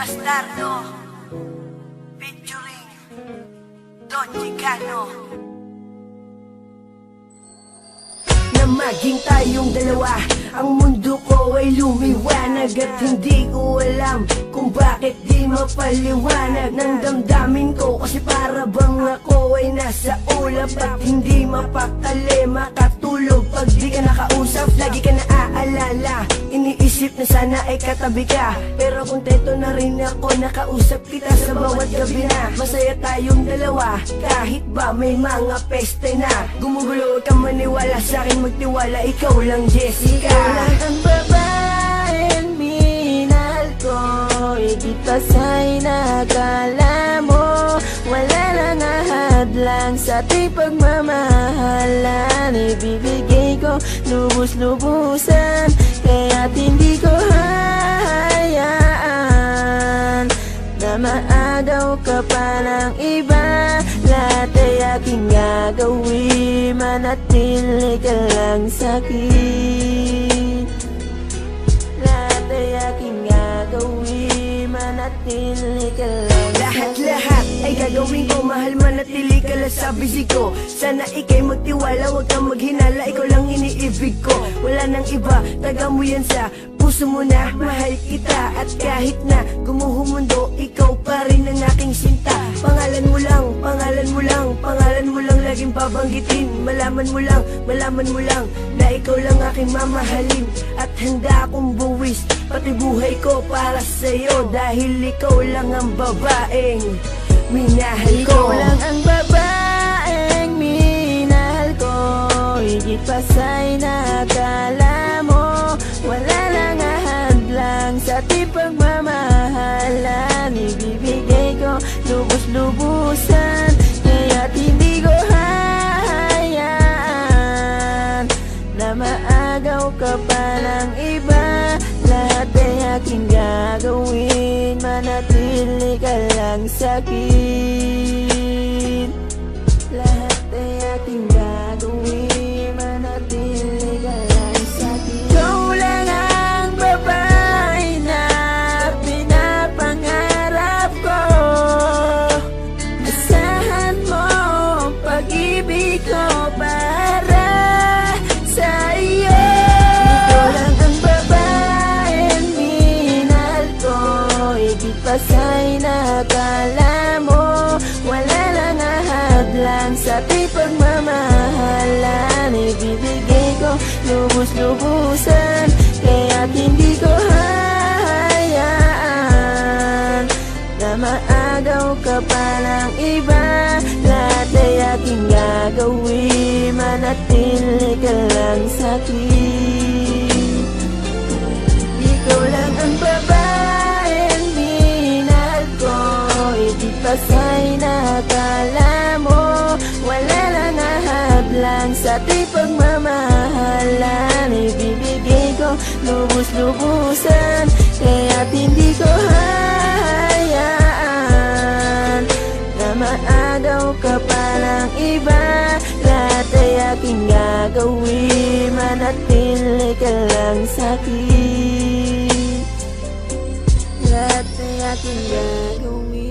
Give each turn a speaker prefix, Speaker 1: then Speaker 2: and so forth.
Speaker 1: Bastardo featuring Don Chicano. Na maging tayong dalawa, ang mundo ko ay lumiwanag. At hindi ko alam kung bakit di mapaliwanag ng damdamin ko. Kasi para bang ako ay nasa ulap at hindi mapakali makatulog pag di ka nakausap. Lagi ka naaalala, iniisip na sana ay katabi ka. Pero kontento na rin ako nakausap kita sa bawat gabi na. Masaya tayong dalawa kahit ba may mga peste na. Gumugulo ka maniwala sa akin, magtiwala, ikaw lang Jessica.
Speaker 2: Ikaw lang ang babaeng minahal ko, higit pa sa'y nakala mo. Wala nang ahadlang sa ating pagmamahalan. Ibibigay ko lubos-lubusan, kaya't hindi ko hahayaan na maagaw ka pa ng iba. Lahat ay aking gagawin, manatili ka lang sa'kin. Lahat ay aking gagawin, manatili ka lang sa'kin.
Speaker 1: Lahat ay gagawin ko, mahal manatili ka lang sa bisig ko. Sana ikay magtiwala, wag kang maghinala, ikaw lang iniibig ko. Wala nang iba, taga mo yan sa puso mo na mahal kita. At kahit na gumuho mundo, ikaw pa rin ang aking sinta. Pangalan mo lang, pangalan mo lang, pangalan mo lang laging babanggitin. Malaman mo lang na ikaw lang aking mamahalin. At handa akong buwis pati buhay ko para sa'yo, dahil ikaw lang ang babaeng minahal ko.
Speaker 2: Ikaw lang ang babaeng minahal ko, higit pa sa'y nakala mo. Wala nang ahadlang sa ating pagmamahalan. Ibibigay ko lubos-lubusan, kaya't hindi ko hahayaan na maagaw ka pa ng iba. Lahat ay aking gagawin, manatili ka lang sa'kin. Lahat ay aking gagawin, manatili ka lang sa'kin. Ikaw lang ang babae na pinapangarap ko. Asahan mo pag-ibig ko para sa iyo. Ikaw lang ang babaeng minahal ko, higit pa sa'y nakala mo. Wala nang ahadlang sa ating pagmamahalan. Ibibigay ko lubos-lubusan, kaya't hindi ko hahayaan na maagaw ka pa ng iba. Lahat ay aking gagawin, manatili ka lang sa'kin. Ikaw lang ang babaeng minahal ko, higit pa sa'y nakala mo. Wala nang ahadlang sa ating pagmamahalan. Ibibigay ko lubos-lubusan, kaya't hindi ko hahayaan na maagaw ka pa ng iba. Lahat ay aking gagawin, manatili ka lang sa'kin. Lahat ay aking gagawin.